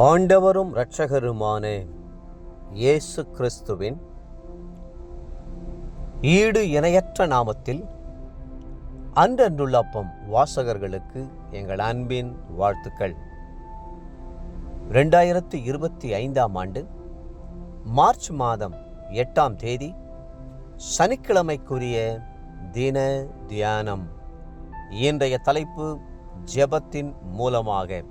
ஆண்டவரும் இரட்சகருமான இயேசு கிறிஸ்துவின் ஈடு இணையற்ற நாமத்தில் அன்றன்றுள்ள அப்பம் வாசகர்களுக்கு எங்கள் அன்பின் வாழ்த்துக்கள். 2025 ஆண்டு மார்ச் மாதம் 8ஆம் தேதி சனிக்கிழமைக்குரிய தின தியானம். இன்றைய தலைப்பு ஜெபத்தின் மூலமாக.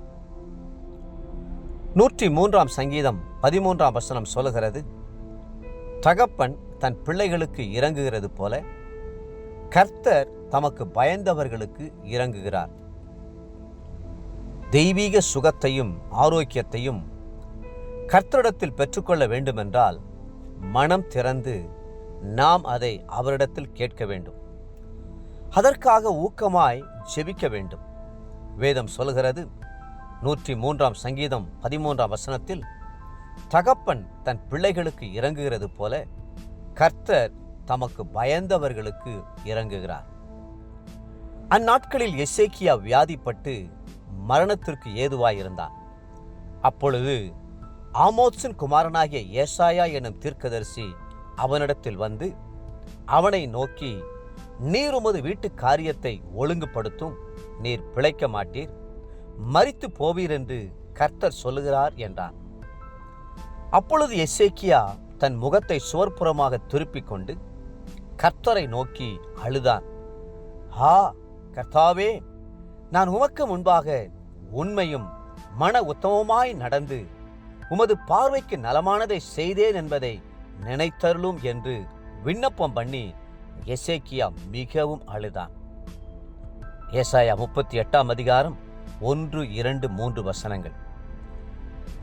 103ஆம் சங்கீதம் 13ஆம் வசனம் சொல்லுகிறது, தகப்பன் தன் பிள்ளைகளுக்கு இறங்குகிறது போல கர்த்தர் தமக்கு பயந்தவர்களுக்கு இறங்குகிறார். தெய்வீக சுகத்தையும் ஆரோக்கியத்தையும் கர்த்தரிடத்தில் பெற்றுக்கொள்ள வேண்டுமென்றால் மனம் திறந்து நாம் அதை அவரிடத்தில் கேட்க வேண்டும். அதற்காக ஊக்கமாய் ஜெபிக்க வேண்டும். வேதம் சொல்கிறது, 103ஆம் சங்கீதம் 13ஆம் வசனத்தில், தகப்பன் தன் பிள்ளைகளுக்கு இறங்குகிறது போல கர்த்தர் தமக்கு பயந்தவர்களுக்கு இறங்குகிறார். அந்நாட்களில் எசேக்கியா வியாதிப்பட்டு மரணத்திற்கு ஏதுவாயிருந்தான். அப்பொழுது ஆமோத்சின் குமாரனாகிய ஏசாயா எனும் தீர்க்கதரிசி அவனிடத்தில் வந்து அவனை நோக்கி, நீர் உமது வீட்டு காரியத்தை ஒழுங்குபடுத்தும், நீர் பிழைக்க மாட்டீர், மரித்து போவீர் என்று கர்த்தர் சொல்லுகிறார் என்றான். அப்பொழுது எசேக்கியா தன் முகத்தை சுவர்புறமாக திருப்பிக் கொண்டு கர்த்தரை நோக்கி அழுதான். கர்த்தாவே, நான் உமக்கு முன்பாக உண்மையும் மன உத்தமமாய் நடந்து உமது பார்வைக்கு நலமானதை செய்தேன் என்பதை நினைத்தருளும் என்று விண்ணப்பம் பண்ணி எசேக்கியா மிகவும் அழுதான். ஏசாயா 38ஆம் அதிகாரம் 1, 2, 3 வசனங்கள்.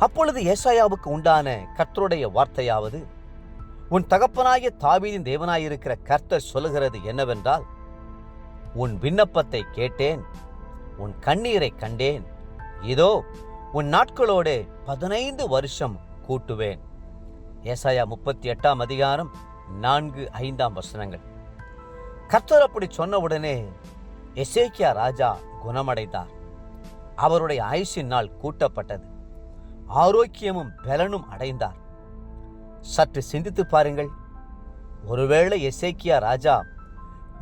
அப்பொழுது ஏசாயாவுக்கு உண்டான கர்த்தருடைய வார்த்தையாவது, உன் தகப்பனாகிய தாவீதின் தேவனாயிருக்கிற கர்த்தர் சொல்லுகிறது என்னவென்றால், உன் விண்ணப்பத்தை கேட்டேன், உன் கண்ணீரை கண்டேன், இதோ உன் நாட்களோடு 15 வருஷம் கூட்டுவேன். ஏசாயா 38ஆம் அதிகாரம் 4, 5 வசனங்கள். கர்த்தர் அப்படி சொன்னவுடனே எசேக்கியா ராஜா குணமடைந்தார். அவருடைய ஆயுசின் நாள் கூட்டப்பட்டது. ஆரோக்கியமும் பலனும் அடைந்தார். சற்று சிந்தித்து பாருங்கள். ஒருவேளை எசேக்கியா ராஜா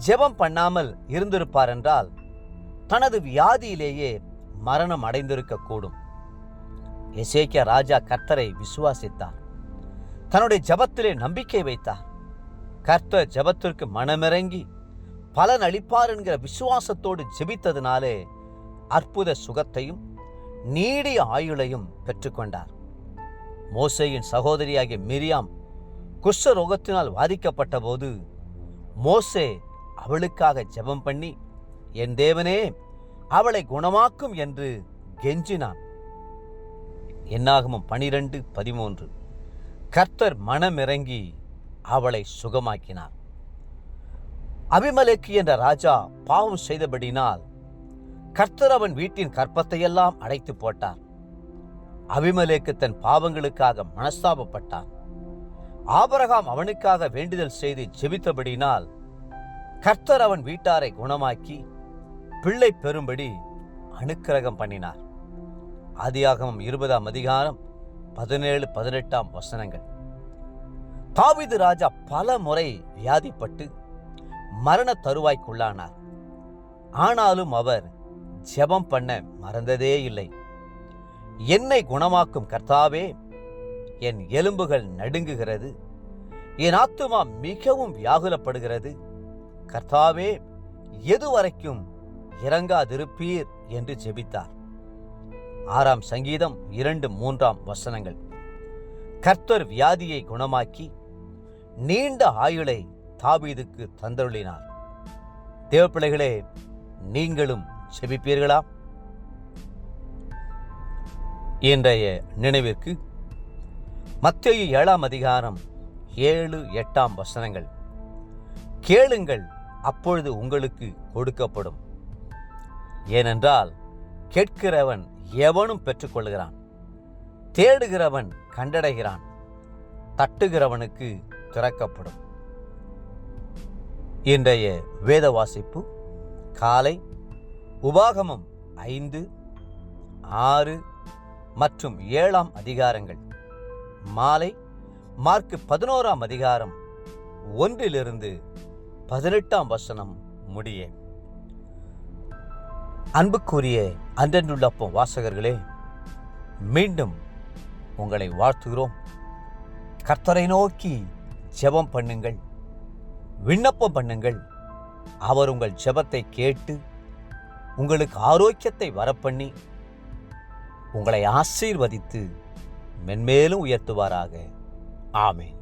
ஜெபம் பண்ணாமல் இருந்திருப்பார் என்றால் தனது வியாதியிலேயே மரணம் அடைந்திருக்க கூடும். எசேக்கியா ராஜா கர்த்தரை விசுவாசித்தார். தன்னுடைய ஜெபத்திலே நம்பிக்கை வைத்தார். கர்த்தர் ஜெபத்திற்கு மனமிறங்கி பலன் அளிப்பார் என்கிற விசுவாசத்தோடு ஜெபித்ததினாலே அற்புத சுகத்தையும் நீடிய ஆயுளையும் பெற்றுக்கொண்டார். மோசேயின் சகோதரியாகிய மிரியாம் குஷ்ட ரோகத்தினால் பாதிக்கப்பட்ட போது மோசே அவளுக்காக ஜெபம் பண்ணி, என் தேவனே அவளை குணமாக்கும் என்று கெஞ்சினான். என்னாகமம் 12:13. கர்த்தர் மனமிறங்கி அவளை சுகமாக்கினார். அபிமெலேக்கு என்ற ராஜா பாவம் செய்தபடினால் கர்த்தர் அவன் வீட்டின் கற்பத்தையெல்லாம் அடைத்து போட்டார். அபிமெலேக்கு தன் பாவங்களுக்காக மனஸ்தாபப்பட்டான். ஆபிரகாம் அவனுக்காக வேண்டுதல் செய்து ஜெபித்தபடினால் கர்த்தர் அவன் வீட்டாரை குணமாக்கி பிள்ளை பெறும்படி அனுக்கிரகம் பண்ணினார். ஆதியாகமம் 20ஆம் அதிகாரம் 17, 18 வசனங்கள். தாவீது ராஜா பல முறை வியாதிப்பட்டு மரண தருவாய்க்குள்ளானார். ஆனாலும் அவர் ஜெபம் பண்ண மறந்ததே இல்லை. என்னை குணமாக்கும் கர்த்தாவே, என் எலும்புகள் நடுங்குகிறது, என் ஆத்துமா மிகவும் வியாகுலப்படுகிறது, கர்த்தாவே எதுவரைக்கும் இறங்காதிருப்பீர் என்று ஜெபித்தார். 6ஆம் சங்கீதம் 2, 3 வசனங்கள். கர்த்தர் வியாதியை குணமாக்கி நீண்ட ஆயுளை தாவீதுக்கு தந்தருளினார். தேவப்பிள்ளைகளே, நீங்களும் செபிப்பீர்களா? இன்றைய நினைவிற்கு மத்தேயு 7ஆம் அதிகாரம் 7, 8 வசனங்கள். கேளுங்கள், அப்பொழுது உங்களுக்கு கொடுக்கப்படும். ஏனென்றால் கேட்கிறவன் எவனும் பெற்றுக்கொள்கிறான், தேடுகிறவன் கண்டடைகிறான், தட்டுகிறவனுக்கு திறக்கப்படும். இன்றைய வேத வாசிப்பு காலை உபாகமம் 5, 6, மற்றும் 7ஆம் அதிகாரங்கள், மாலை மார்க் 11ஆம் அதிகாரம் 1 18ஆம் வசனம் முடிய. அன்புக்குரிய அன்றன்றுள்ளப்பம் வாசகர்களே, மீண்டும் உங்களை வாழ்த்துகிறோம். கர்த்தரை நோக்கி ஜெபம் பண்ணுங்கள், விண்ணப்பம் பண்ணுங்கள். அவர் உங்கள் ஜெபத்தை கேட்டு உங்களுக்கு ஆரோக்கியத்தை வரப்பண்ணி உங்களை ஆசீர்வதித்து மென்மேலும் உயர்த்துவாராக. ஆமென்.